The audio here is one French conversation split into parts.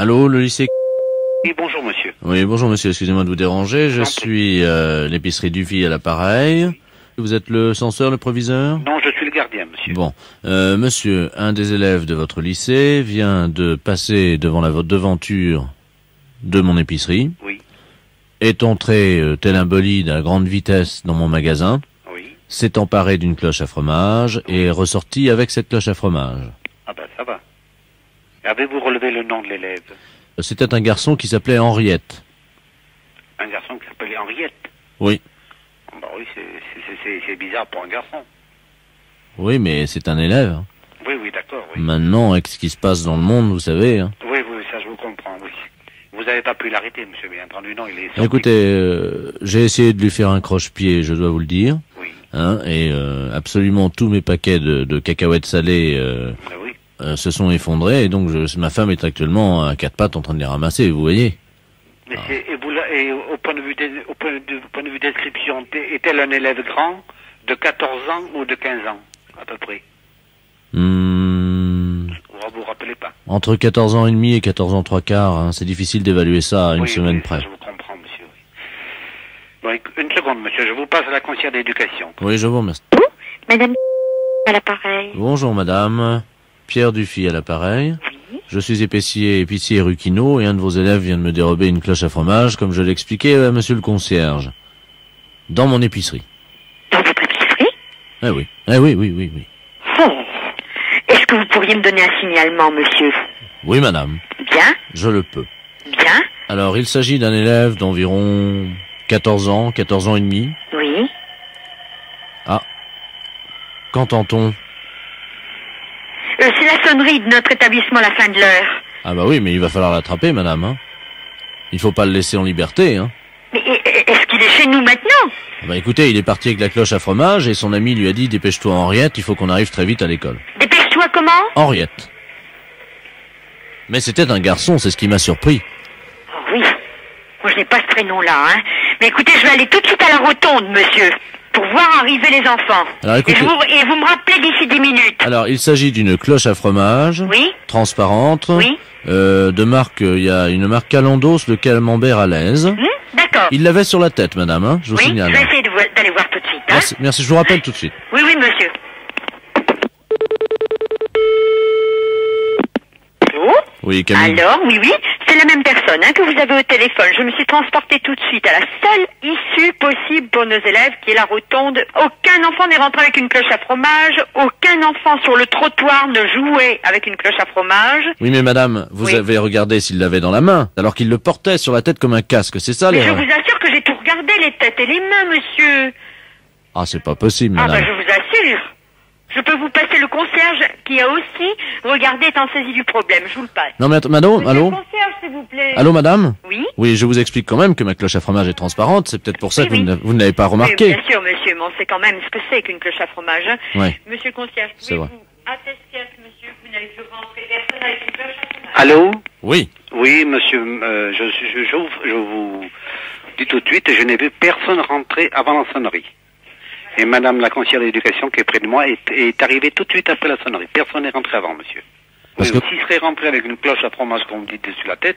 Allô, le lycée? Oui, bonjour monsieur. Oui, bonjour monsieur, excusez-moi de vous déranger. Je suis l'épicerie Dufy à l'appareil. Vous êtes le censeur, le proviseur? Non, je suis le gardien, monsieur. Bon, monsieur, un des élèves de votre lycée vient de passer devant la devanture de mon épicerie. Oui. Est entré tel un bolide à grande vitesse dans mon magasin. Oui. S'est emparé d'une cloche à fromage et est ressorti avec cette cloche à fromage. Ah ben, ça va. Avez-vous relevé le nom de l'élève? C'était un garçon qui s'appelait Henriette. Un garçon qui s'appelait Henriette? Oui. Bah oui, c'est bizarre pour un garçon. Oui, mais c'est un élève. Oui, oui, d'accord, oui. Maintenant, avec ce qui se passe dans le monde, vous savez. Hein. Oui, oui, ça je vous comprends, oui. Vous n'avez pas pu l'arrêter, monsieur, bien entendu, non, il est sorti. Écoutez, j'ai essayé de lui faire un croche-pied, je dois vous le dire. Oui. Hein, et absolument tous mes paquets de cacahuètes salées Oui. se sont effondrés, et donc ma femme est actuellement à quatre pattes en train de les ramasser, vous voyez. Mais et au point de vue description, est-elle un élève grand, de 14 ans ou de 15 ans, à peu près? Vous vous rappelez pas? Entre 14 ans et demi et 14 ans 3/4, hein, c'est difficile d'évaluer ça à une semaine oui, près. Je vous comprends, monsieur. Oui. Bon, une seconde, monsieur, je vous passe à la conseillère d'éducation. Oui, je vous remercie. Madame à l'appareil. Bonjour madame, Pierre Dufy à l'appareil. Oui. Je suis épicier Ruquino et un de vos élèves vient de me dérober une cloche à fromage, comme je l'expliquais à monsieur le concierge. Dans mon épicerie. Dans votre épicerie? Eh oui, oui. Oh. Est-ce que vous pourriez me donner un signalement, monsieur? Oui madame, Bien, je le peux. bien, Alors il s'agit d'un élève d'environ 14 ans et demi. oui. Qu'entend-on? C'est la sonnerie de notre établissement à la fin de l'heure. Ah bah oui, mais il va falloir l'attraper madame, hein. Il faut pas le laisser en liberté, hein. Mais est-ce qu'il est chez nous maintenant? Ah bah écoutez, il est parti avec la cloche à fromage et son ami lui a dit « Dépêche-toi Henriette, il faut qu'on arrive très vite à l'école. Dépêche-toi comment? » Henriette. Mais c'était un garçon, c'est ce qui m'a surpris. Oh oui. Moi, je n'ai pas ce prénom-là, hein. Mais écoutez, je vais aller tout de suite à la rotonde, monsieur, pour voir arriver les enfants. Alors, écoutez... et vous me rappelez d'ici 10 minutes. Alors, il s'agit d'une cloche à fromage, Oui. Transparente, Oui. De marque, il y a une marque Calandos, le camembert à l'aise. D'accord. Il l'avait sur la tête, madame, hein, je vous Oui, signale. je vais essayer d'aller voir tout de suite, hein. Merci, je vous rappelle tout de suite. Oui, monsieur. Allô? Oui, Camille. Alors, oui, c'est la même personne que vous avez au téléphone. Je me suis transportée tout de suite à la seule issue possible pour nos élèves, qui est la rotonde. Aucun enfant n'est rentré avec une cloche à fromage. Aucun enfant sur le trottoir ne jouait avec une cloche à fromage. Oui, mais madame, vous avez regardé s'il l'avait dans la main, alors qu'il le portait sur la tête comme un casque, c'est ça Mais je l'erreur? vous assure que j'ai tout regardé, les têtes et les mains, monsieur. Ah, c'est pas possible, Ah, madame. je vous assure. Je peux vous passer le concierge qui a aussi regardé, étant saisi du problème. Je vous le passe. Non mais madame, Monsieur allô? le concierge, s'il vous plaît. Allô madame? Oui. Oui, je vous explique quand même que ma cloche à fromage est transparente, c'est peut-être pour ça que Oui. vous ne l'avez pas remarqué. Oui, bien sûr, monsieur, mais on sait quand même ce que c'est qu'une cloche à fromage. Ouais. Monsieur le concierge, C'est vrai. pouvez-vous attester à ce monsieur que vous n'avez plus rentré personne avec une cloche à fromage? Allô? Oui. Oui, monsieur, je vous dis tout de suite, je n'ai vu personne rentrer avant la sonnerie. Et madame la conseillère d'éducation qui est près de moi est arrivée tout de suite après la sonnerie. Personne n'est rentré avant, monsieur. Parce Oui, que- s'il serait rentré avec une cloche à fromage, comme vous dites, dessus la tête,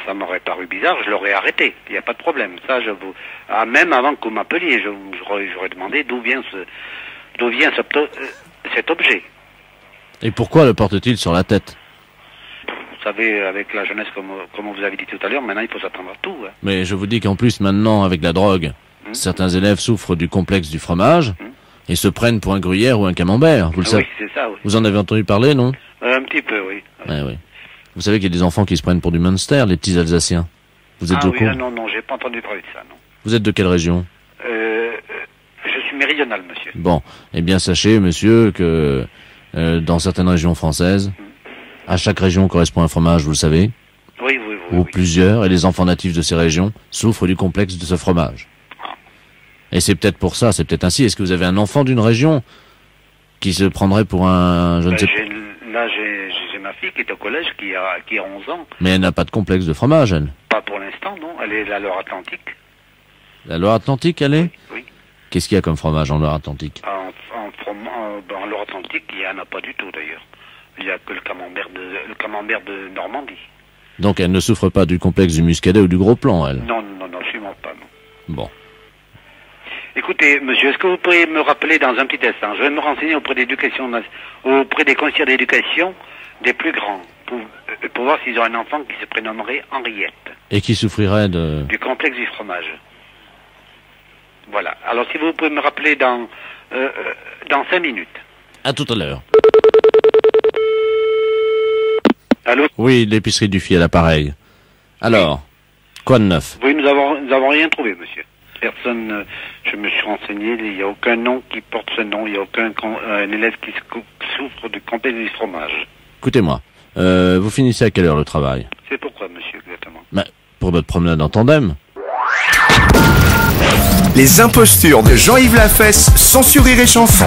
ça m'aurait paru bizarre, je l'aurais arrêté. Il n'y a pas de problème. Ça, même avant que vous m'appeliez, j'aurais demandé d'où vient cet objet. Et pourquoi le porte-t-il sur la tête? Vous savez, avec la jeunesse, comme vous avez dit tout à l'heure, maintenant il faut s'attendre à tout. Hein. Mais je vous dis qu'en plus maintenant, avec la drogue, certains élèves souffrent du complexe du fromage et se prennent pour un gruyère ou un camembert. Vous le savez? Oui, c'est ça, oui. Vous en avez entendu parler, non? Un petit peu, oui. Oui. Vous savez qu'il y a des enfants qui se prennent pour du Munster, les petits Alsaciens. Vous êtes Ah au oui, courant? non, j'ai pas entendu parler de ça, non. Vous êtes de quelle région? Je suis méridional, monsieur. Bon, eh bien sachez, monsieur, que dans certaines régions françaises, à chaque région correspond un fromage, vous le savez, Oui. ou plusieurs, et les enfants natifs de ces régions souffrent du complexe de ce fromage. Et c'est peut-être pour ça, c'est peut-être ainsi. Est-ce que vous avez un enfant d'une région qui se prendrait pour un... je ne sais pas. Là, j'ai ma fille qui est au collège, qui a 11 ans. Mais elle n'a pas de complexe de fromage, elle. Pas pour l'instant, non. Elle est à la Loire-Atlantique. La Loire-Atlantique, elle est? Oui. Qu'est-ce qu'il y a comme fromage en Loire-Atlantique? En Loire-Atlantique, il n'y en a pas du tout, d'ailleurs. Il n'y a que le camembert de Normandie. Donc elle ne souffre pas du complexe du muscadet ou du gros plan, elle? Non, absolument pas, non. Bon. Écoutez, monsieur, est-ce que vous pourriez me rappeler dans un petit instant? Je vais me renseigner auprès auprès des conseillers d'éducation des plus grands, pour voir s'ils ont un enfant qui se prénommerait Henriette. Et qui souffrirait du complexe du fromage. Voilà. Alors si vous pouvez me rappeler dans 5 minutes. À tout à l'heure. Allô? Oui, l'épicerie du Fiel à l'appareil. Alors, quoi de neuf? Oui, nous avons rien trouvé, monsieur. Personne, je me suis renseigné, il n'y a aucun nom qui porte ce nom, il n'y a aucun un élève qui souffre du complexe du fromage. Écoutez-moi, vous finissez à quelle heure le travail? C'est pourquoi, monsieur, exactement? Pour votre promenade en tandem. Les impostures de Jean-Yves Lafesse, sans sourire et chanson.